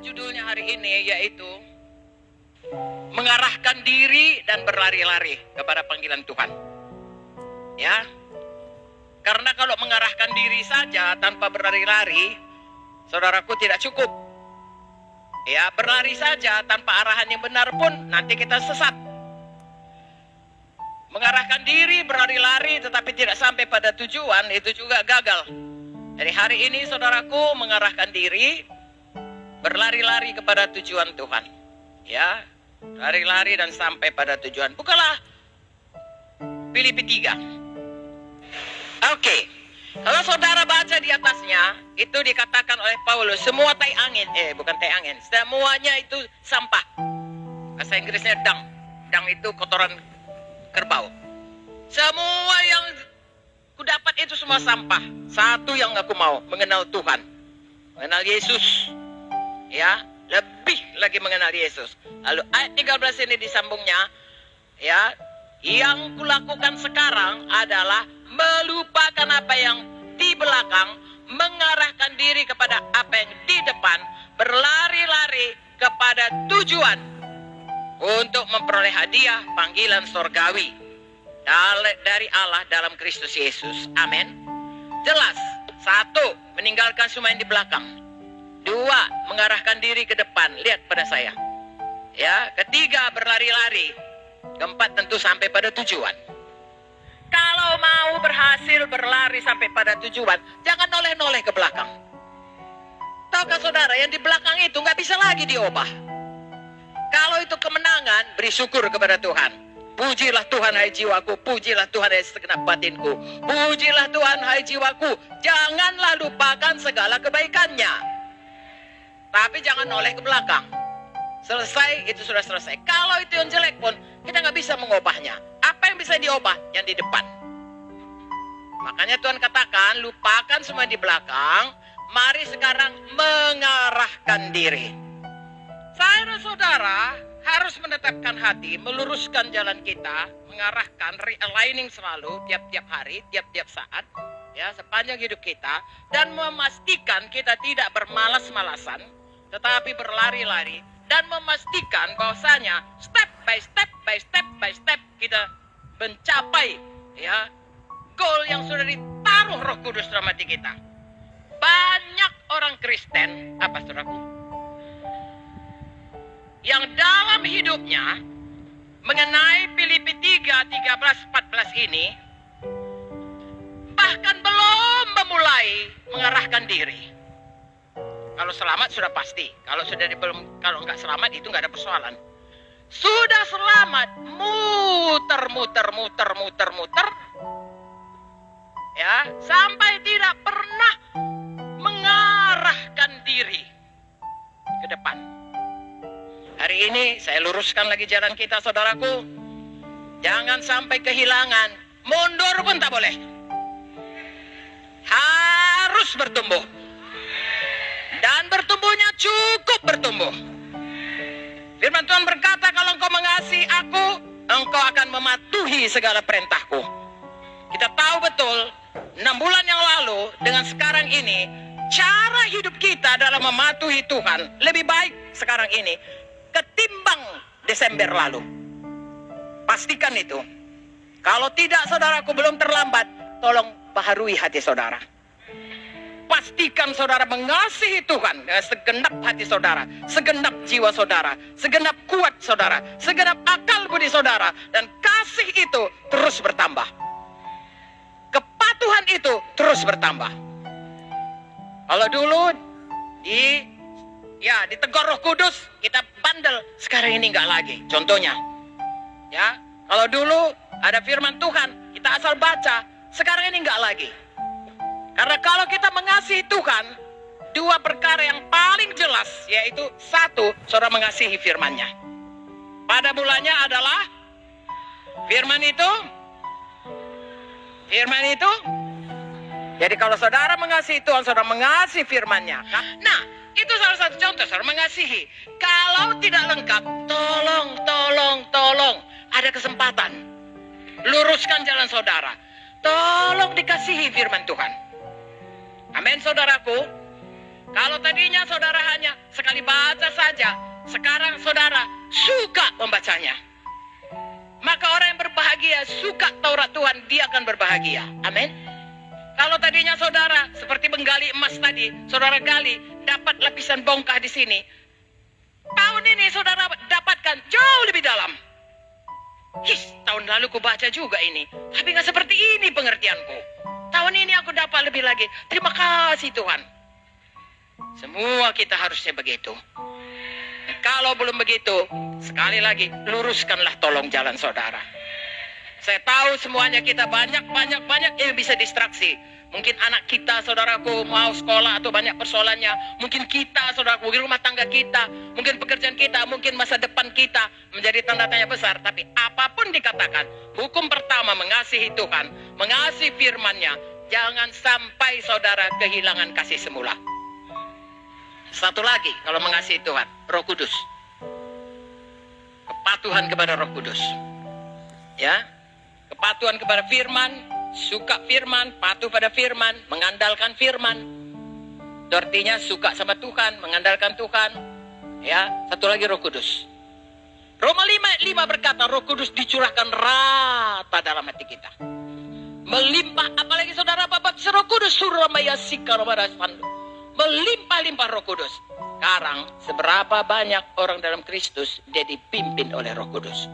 judulnya hari ini yaitu mengarahkan diri dan berlari-lari kepada panggilan Tuhan. Ya. Karena kalau mengarahkan diri saja tanpa berlari-lari, saudaraku, tidak cukup. Ya, berlari saja tanpa arahan yang benar pun nanti kita sesat. Mengarahkan diri, berlari-lari tetapi tidak sampai pada tujuan, itu juga gagal. Jadi hari ini saudaraku mengarahkan diri, berlari-lari kepada tujuan Tuhan. Ya, lari-lari dan sampai pada tujuan. Bukalah Filipi 3. Oke. Kalau saudara baca di atasnya, itu dikatakan oleh Paulus, semua tai angin, bukan tai angin, semuanya itu sampah. Bahasa Inggrisnya dung. Dung itu kotoran kerbau. Semua yang kudapat itu semua sampah. Satu yang aku mau, mengenal Tuhan, mengenal Yesus. Ya, lebih lagi mengenal Yesus. Lalu ayat 13 ini disambungnya, ya, yang kulakukan sekarang adalah melupakan apa yang di belakang, mengarahkan diri kepada apa yang di depan, berlari-lari kepada tujuan untuk memperoleh hadiah panggilan sorgawi dari Allah dalam Kristus Yesus. Amin. Jelas. 1, meninggalkan semua yang di belakang. 2, mengarahkan diri ke depan. Lihat pada saya. Ya, 3, berlari-lari. 4, tentu sampai pada tujuan. Kalau mau berhasil berlari sampai pada tujuan, jangan noleh-noleh ke belakang. Tahukah saudara, yang di belakang itu nggak bisa lagi diubah. Kalau itu kemenangan, beri syukur kepada Tuhan. Pujilah Tuhan hai jiwaku, pujilah Tuhan hai segenap batinku. Pujilah Tuhan hai jiwaku, janganlah lupakan segala kebaikannya. Tapi jangan noleh ke belakang. Selesai, itu sudah selesai. Kalau itu yang jelek pun, kita nggak bisa mengubahnya. Apa yang bisa diubah? Yang di depan. Makanya Tuhan katakan, lupakan semua di belakang. Mari sekarang mengarahkan diri. Saya dan saudara harus menetapkan hati, meluruskan jalan kita, mengarahkan, realigning selalu, tiap-tiap hari, tiap-tiap saat, ya, sepanjang hidup kita, dan memastikan kita tidak bermalas-malasan, tetapi berlari-lari, dan memastikan bahwasanya step by step by step by step kita mencapai, ya, goal yang sudah ditaruh Roh Kudus dalam hati kita. Banyak orang Kristen, apa saudaraku, yang dalam hidupnya mengenai Filipi 3, 13, 14 ini bahkan belum memulai mengarahkan diri. Kalau selamat sudah pasti. Kalau nggak selamat itu nggak ada persoalan. Sudah selamat, muter, ya, sampai tidak pernah mengarahkan diri ke depan. Hari ini saya luruskan lagi jalan kita, saudaraku. Jangan sampai kehilangan. Mundur pun tak boleh. Harus bertumbuh. Dan bertumbuhnya cukup bertumbuh. Firman Tuhan berkata, kalau engkau mengasihi aku, engkau akan mematuhi segala perintahku. Kita tahu betul, 6 bulan yang lalu dengan sekarang ini, cara hidup kita dalam mematuhi Tuhan lebih baik sekarang ini ketimbang Desember lalu. Pastikan itu. Kalau tidak, saudaraku, belum terlambat, tolong baharui hati saudara. Pastikan saudara mengasihi Tuhan dengan segenap hati saudara, segenap jiwa saudara, segenap kuat saudara, segenap akal budi saudara, dan kasih itu terus bertambah. Kepatuhan itu terus bertambah. Kalau dulu ditegur Roh Kudus, kita bandel, sekarang ini enggak lagi. Contohnya, ya, kalau dulu ada firman Tuhan, kita asal baca, sekarang ini enggak lagi. Karena kalau kita mengasihi Tuhan, 2 perkara yang paling jelas, yaitu 1, saudara mengasihi firman-Nya. Pada mulanya adalah firman itu. Jadi kalau saudara mengasihi Tuhan, saudara mengasihi firman-Nya. Nah, itu salah satu contoh saudara mengasihi. Kalau tidak lengkap, tolong, ada kesempatan. Luruskan jalan saudara. Tolong dikasihi firman Tuhan. Amin, saudaraku. Kalau tadinya saudara hanya sekali baca saja, sekarang saudara suka membacanya. Maka orang yang berbahagia, suka Taurat Tuhan, dia akan berbahagia. Amin. Kalau tadinya saudara seperti menggali emas tadi, saudara gali, dapat lapisan bongkah di sini. Tahun ini saudara dapatkan jauh lebih dalam. Tahun lalu ku baca juga ini, tapi nggak seperti ini pengertianku. Tahun ini aku dapat lebih lagi. Terima kasih Tuhan. Semua kita harusnya begitu. Kalau belum begitu, sekali lagi, luruskanlah tolong jalan saudara. Saya tahu semuanya kita banyak yang bisa distraksi. Mungkin anak kita, saudaraku, mau sekolah atau banyak persoalannya. Mungkin kita, saudaraku, mungkin rumah tangga kita. Mungkin pekerjaan kita, mungkin masa depan kita menjadi tanda tanya besar. Tapi apapun dikatakan, hukum pertama mengasihi Tuhan, mengasihi firman-Nya. Jangan sampai saudara kehilangan kasih semula. Satu lagi, kalau mengasihi Tuhan, Roh Kudus. Kepatuhan kepada Roh Kudus. Ya, kepatuhan kepada firman, suka firman, patuh pada firman, mengandalkan firman. Itu artinya suka sama Tuhan, mengandalkan Tuhan. Ya, satu lagi Roh Kudus. Roma 5:5 berkata, Roh Kudus dicurahkan rata dalam hati kita. Melimpah, apalagi saudara Bapak Roh Kudus suruh mayasika romaraspandu. Melimpah-limpah Roh Kudus. Sekarang seberapa banyak orang dalam Kristus dia dipimpin oleh Roh Kudus.